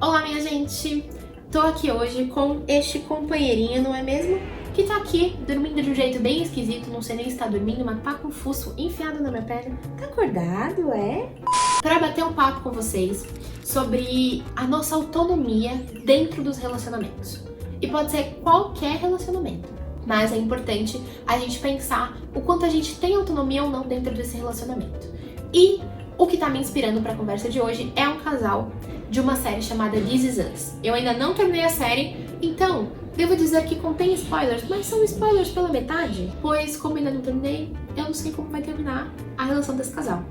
Olá, minha gente! Tô aqui hoje com este companheirinho, não é mesmo? Que tá aqui, dormindo de um jeito bem esquisito, não sei nem se tá dormindo, mas tá com o fuço enfiado na minha perna. Tá acordado, é? Pra bater um papo com vocês sobre a nossa autonomia dentro dos relacionamentos. E pode ser qualquer relacionamento, mas é importante a gente pensar o quanto a gente tem autonomia ou não dentro desse relacionamento. E o que tá me inspirando pra conversa de hoje é um casal de uma série chamada This Is Us. Eu ainda não terminei a série, então devo dizer que contém spoilers, mas são spoilers pela metade, pois como ainda não terminei, eu não sei como vai terminar a relação desse casal.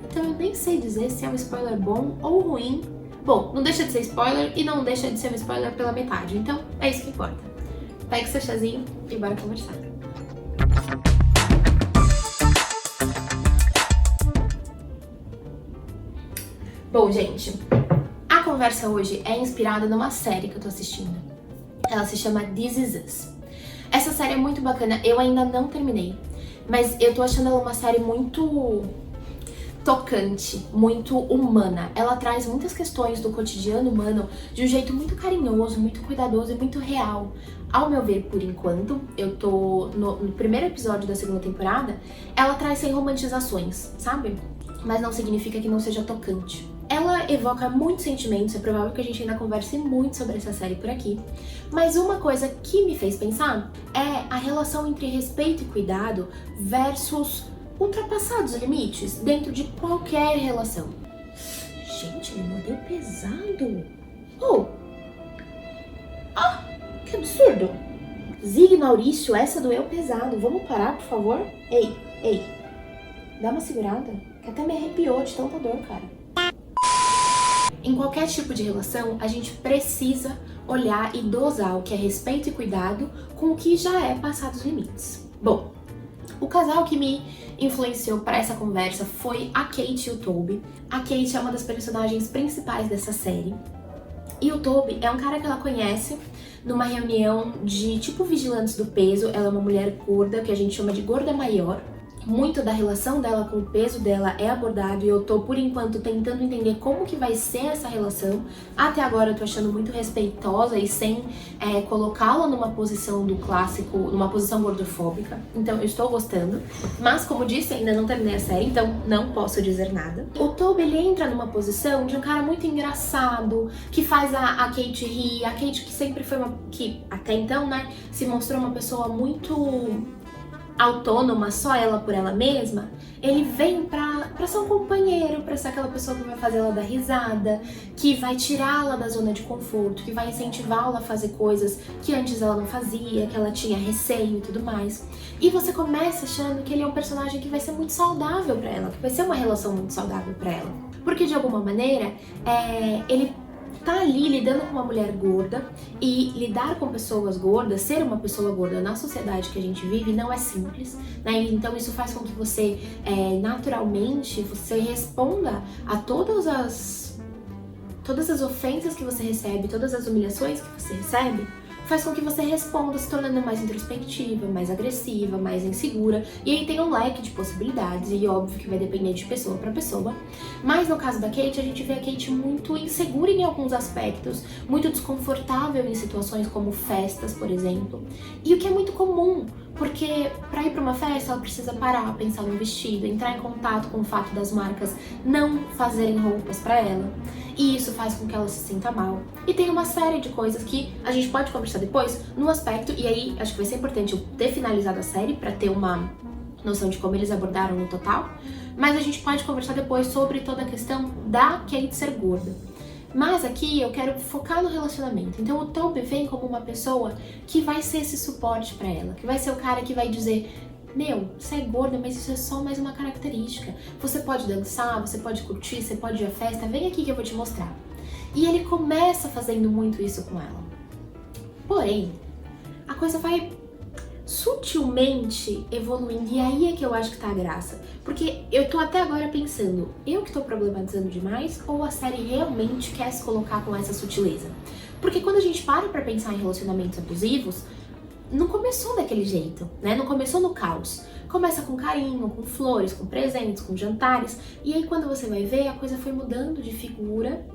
Então eu nem sei dizer se é um spoiler bom ou ruim. Bom, não deixa de ser spoiler e não deixa de ser um spoiler pela metade, então é isso que importa. Pegue seu chazinho e bora conversar. Bom, gente, a conversa hoje é inspirada numa série que eu tô assistindo. Ela se chama This Is Us. Essa série é muito bacana, eu ainda não terminei, mas eu tô achando ela uma série muito tocante, muito humana. Ela traz muitas questões do cotidiano humano de um jeito muito carinhoso, muito cuidadoso e muito real. Ao meu ver, por enquanto, eu tô no primeiro episódio da segunda temporada, ela traz sem romantizações, sabe? Mas não significa que não seja tocante. Ela evoca muitos sentimentos, é provável que a gente ainda converse muito sobre essa série por aqui. Mas uma coisa que me fez pensar é a relação entre respeito e cuidado versus ultrapassar os limites dentro de qualquer relação. Gente, ele mordeu pesado. Que absurdo. Zig Maurício, essa doeu pesado. Vamos parar, por favor? Ei, dá uma segurada, que até me arrepiou de tanta dor, cara. Em qualquer tipo de relação, a gente precisa olhar e dosar o que é respeito e cuidado com o que já é passar dos limites. Bom, o casal que me influenciou para essa conversa foi a Kate e o Toby. A Kate é uma das personagens principais dessa série. E o Toby é um cara que ela conhece numa reunião de tipo vigilantes do peso. Ela é uma mulher gorda, que a gente chama de gorda maior. Muito da relação dela com o peso dela é abordado e eu tô, por enquanto, tentando entender como que vai ser essa relação. Até agora eu tô achando muito respeitosa e sem colocá-la numa posição do clássico, numa posição gordofóbica. Então eu estou gostando. Mas, como disse, ainda não terminei a série, então não posso dizer nada. O Toby, ele entra numa posição de um cara muito engraçado, que faz a Kate rir. A Kate que sempre foi que até então, né, se mostrou uma pessoa muito autônoma, só ela por ela mesma, ele vem pra ser um companheiro, pra ser aquela pessoa que vai fazer ela dar risada, que vai tirá-la da zona de conforto, que vai incentivá-la a fazer coisas que antes ela não fazia, que ela tinha receio e tudo mais. E você começa achando que ele é um personagem que vai ser muito saudável pra ela, que vai ser uma relação muito saudável pra ela. Porque de alguma maneira, ele tá ali lidando com uma mulher gorda, e lidar com pessoas gordas, ser uma pessoa gorda na sociedade que a gente vive não é simples, né? Então isso faz com que você, naturalmente, você responda a todas as ofensas que você recebe, todas as humilhações que você recebe, faz com que você responda se tornando mais introspectiva, mais agressiva, mais insegura. E aí tem um leque de possibilidades, e óbvio que vai depender de pessoa para pessoa. Mas no caso da Kate, a gente vê a Kate muito insegura em alguns aspectos, muito desconfortável em situações como festas, por exemplo. E o que é muito comum, porque para ir para uma festa ela precisa parar, pensar no vestido, entrar em contato com o fato das marcas não fazerem roupas para ela. E isso faz com que ela se sinta mal. E tem uma série de coisas que a gente pode conversar depois no aspecto, e aí acho que vai ser importante eu ter finalizado a série para ter uma noção de como eles abordaram no total, mas a gente pode conversar depois sobre toda a questão da Kate ser gorda. Mas aqui eu quero focar no relacionamento. Então o Toby vem como uma pessoa que vai ser esse suporte pra ela, que vai ser o cara que vai dizer: meu, você é gorda, mas isso é só mais uma característica. Você pode dançar, você pode curtir, você pode ir à festa, vem aqui que eu vou te mostrar. E ele começa fazendo muito isso com ela. Porém, a coisa vai sutilmente evoluindo, e aí é que eu acho que tá a graça. Porque eu tô até agora pensando, eu que tô problematizando demais, ou a série realmente quer se colocar com essa sutileza? Porque quando a gente para pra pensar em relacionamentos abusivos, não começou daquele jeito, né? Não começou no caos. Começa com carinho, com flores, com presentes, com jantares. E aí quando você vai ver, a coisa foi mudando de figura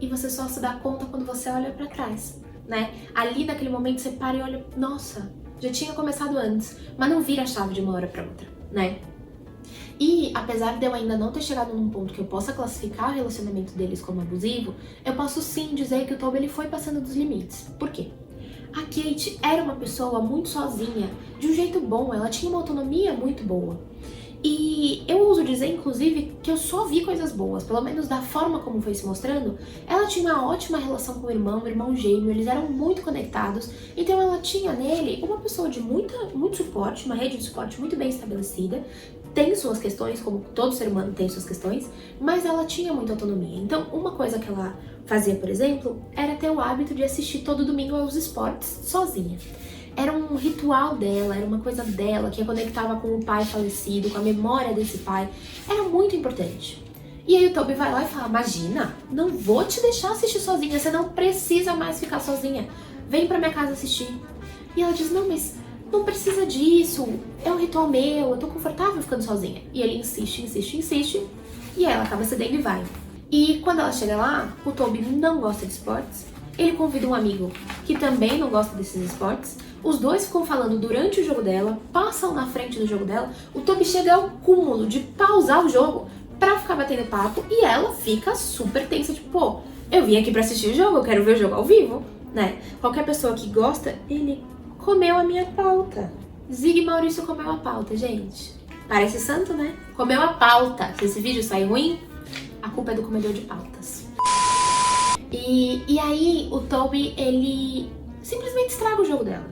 e você só se dá conta quando você olha pra trás, né? Ali naquele momento você para e olha, nossa, já tinha começado antes, mas não vira a chave de uma hora pra outra, né? E apesar de eu ainda não ter chegado num ponto que eu possa classificar o relacionamento deles como abusivo, eu posso sim dizer que o Toby ele foi passando dos limites. Por quê? A Kate era uma pessoa muito sozinha, de um jeito bom, ela tinha uma autonomia muito boa. E eu ouso dizer, inclusive, que eu só vi coisas boas, pelo menos da forma como foi se mostrando. Ela tinha uma ótima relação com o irmão gêmeo, eles eram muito conectados, então ela tinha nele uma pessoa de muito suporte, uma rede de suporte muito bem estabelecida. Tem suas questões, como todo ser humano tem suas questões, mas ela tinha muita autonomia. Então, uma coisa que ela fazia, por exemplo, era ter o hábito de assistir todo domingo aos esportes sozinha. Era um ritual dela, era uma coisa dela, que a conectava com o pai falecido, com a memória desse pai. Era muito importante. E aí o Toby vai lá e fala, imagina, não vou te deixar assistir sozinha, você não precisa mais ficar sozinha. Vem pra minha casa assistir. E ela diz, não, mas não precisa disso, é um ritual meu, eu tô confortável ficando sozinha. E ele insiste, e ela acaba cedendo e vai. E quando ela chega lá, o Toby não gosta de esportes, ele convida um amigo que também não gosta desses esportes, os dois ficam falando durante o jogo dela, passam na frente do jogo dela, o Toby chega ao cúmulo de pausar o jogo pra ficar batendo papo, e ela fica super tensa, tipo, pô, eu vim aqui pra assistir o jogo, eu quero ver o jogo ao vivo, né? Qualquer pessoa que gosta, ele comeu a minha pauta. Zig Maurício comeu a pauta, gente. Parece santo, né? Comeu a pauta. Se esse vídeo sair ruim, a culpa é do comedor de pautas. E aí, o Toby, ele simplesmente estraga o jogo dela.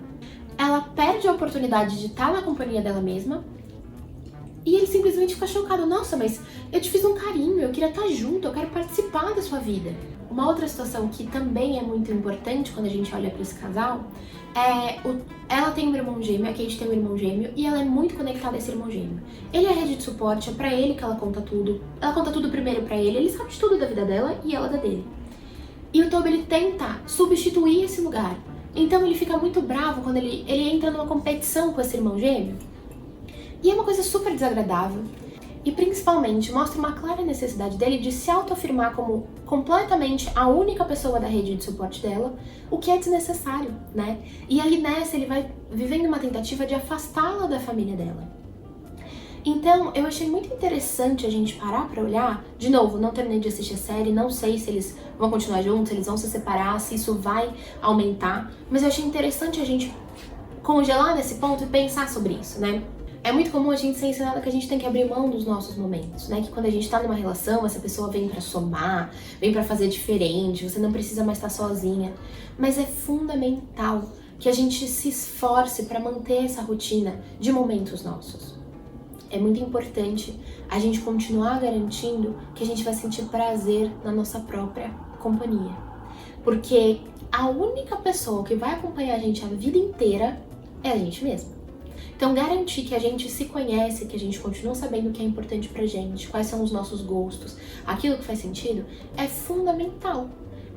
Ela perde a oportunidade de estar na companhia dela mesma. E ele simplesmente fica chocado. Nossa, mas eu te fiz um carinho, eu queria estar junto, eu quero participar da sua vida. Uma outra situação que também é muito importante quando a gente olha para esse casal é ela tem um irmão gêmeo, a Kate tem um irmão gêmeo e ela é muito conectada a esse irmão gêmeo. Ele é a rede de suporte, é pra ele que ela conta tudo. Ela conta tudo primeiro pra ele sabe de tudo da vida dela e ela da dele. E o Toby, ele tenta substituir esse lugar. Então ele fica muito bravo quando ele entra numa competição com esse irmão gêmeo. E é uma coisa super desagradável. E principalmente mostra uma clara necessidade dele de se autoafirmar como completamente a única pessoa da rede de suporte dela, o que é desnecessário, né? E aí nessa ele vai vivendo uma tentativa de afastá-la da família dela. Então eu achei muito interessante a gente parar pra olhar. De novo, não terminei de assistir a série, não sei se eles vão continuar juntos, se eles vão se separar, se isso vai aumentar, mas eu achei interessante a gente congelar nesse ponto e pensar sobre isso, né? É muito comum a gente ser ensinado que a gente tem que abrir mão dos nossos momentos, né? Que quando a gente tá numa relação, essa pessoa vem pra somar, vem pra fazer diferente, você não precisa mais estar sozinha. Mas é fundamental que a gente se esforce pra manter essa rotina de momentos nossos. É muito importante a gente continuar garantindo que a gente vai sentir prazer na nossa própria companhia. Porque a única pessoa que vai acompanhar a gente a vida inteira é a gente mesma. Então, garantir que a gente se conhece, que a gente continua sabendo o que é importante pra gente, quais são os nossos gostos, aquilo que faz sentido, é fundamental.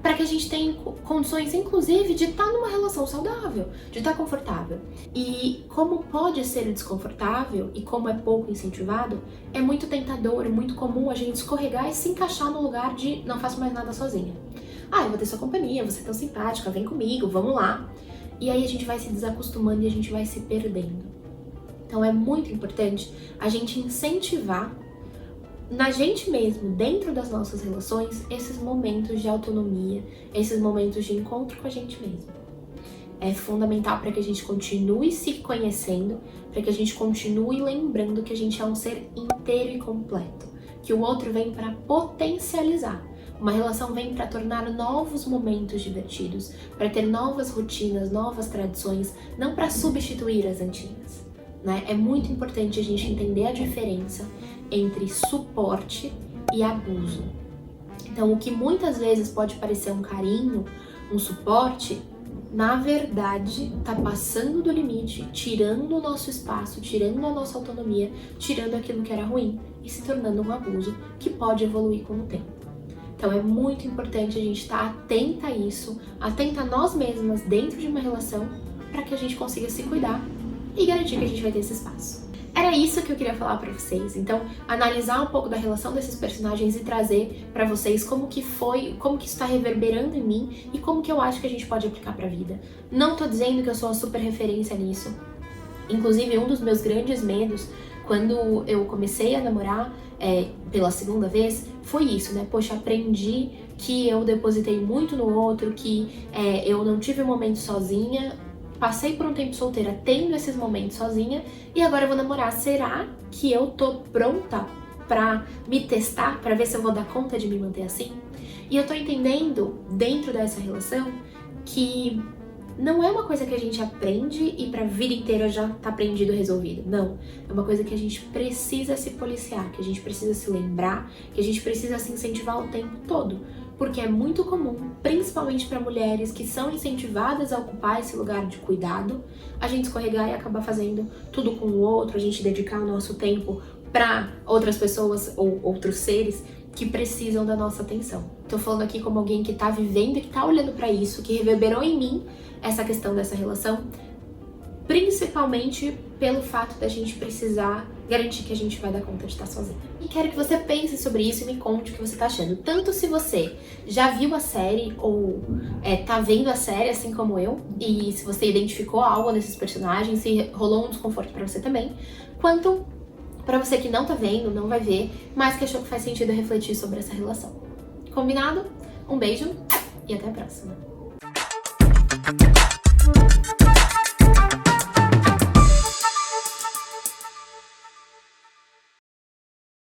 Para que a gente tenha condições, inclusive, de estar numa relação saudável, de estar confortável. E como pode ser desconfortável e como é pouco incentivado, é muito tentador, é muito comum a gente escorregar e se encaixar no lugar de não faço mais nada sozinha. Ah, eu vou ter sua companhia, você é tão simpática, vem comigo, vamos lá. E aí a gente vai se desacostumando e a gente vai se perdendo. Então é muito importante a gente incentivar na gente mesmo, dentro das nossas relações, esses momentos de autonomia, esses momentos de encontro com a gente mesmo. É fundamental para que a gente continue se conhecendo, para que a gente continue lembrando que a gente é um ser inteiro e completo, que o outro vem para potencializar. Uma relação vem para tornar novos momentos divertidos, para ter novas rotinas, novas tradições, não para substituir as antigas. Né? É muito importante a gente entender a diferença entre suporte e abuso. Então, o que muitas vezes pode parecer um carinho, um suporte, na verdade tá passando do limite, tirando o nosso espaço, tirando a nossa autonomia, tirando aquilo que era ruim e se tornando um abuso que pode evoluir com o tempo. Então é muito importante a gente estar atenta a isso, atenta a nós mesmas dentro de uma relação, para que a gente consiga se cuidar e garantir que a gente vai ter esse espaço. Era isso que eu queria falar pra vocês. Então, analisar um pouco da relação desses personagens e trazer pra vocês como que foi, como que isso tá reverberando em mim e como que eu acho que a gente pode aplicar pra vida. Não tô dizendo que eu sou uma super referência nisso. Inclusive, um dos meus grandes medos quando eu comecei a namorar pela segunda vez foi isso, né? Poxa, aprendi que eu depositei muito no outro, que eu não tive um momento sozinha. Passei por um tempo solteira tendo esses momentos sozinha e agora eu vou namorar. Será que eu tô pronta pra me testar, pra ver se eu vou dar conta de me manter assim? E eu tô entendendo, dentro dessa relação, que não é uma coisa que a gente aprende e pra vida inteira já tá aprendido, resolvido. Não. É uma coisa que a gente precisa se policiar, que a gente precisa se lembrar, que a gente precisa se incentivar o tempo todo. Porque é muito comum, principalmente para mulheres que são incentivadas a ocupar esse lugar de cuidado, a gente escorregar e acabar fazendo tudo com o outro, a gente dedicar o nosso tempo para outras pessoas ou outros seres que precisam da nossa atenção. Tô falando aqui como alguém que tá vivendo e que tá olhando para isso, que reverberou em mim essa questão dessa relação, principalmente pelo fato da gente precisar garantir que a gente vai dar conta de estar sozinha. E quero que você pense sobre isso e me conte o que você tá achando. Tanto se você já viu a série ou tá vendo a série assim como eu, e se você identificou algo nesses personagens, se rolou um desconforto pra você também, quanto pra você que não tá vendo, não vai ver, mas que achou que faz sentido refletir sobre essa relação. Combinado? Um beijo e até a próxima.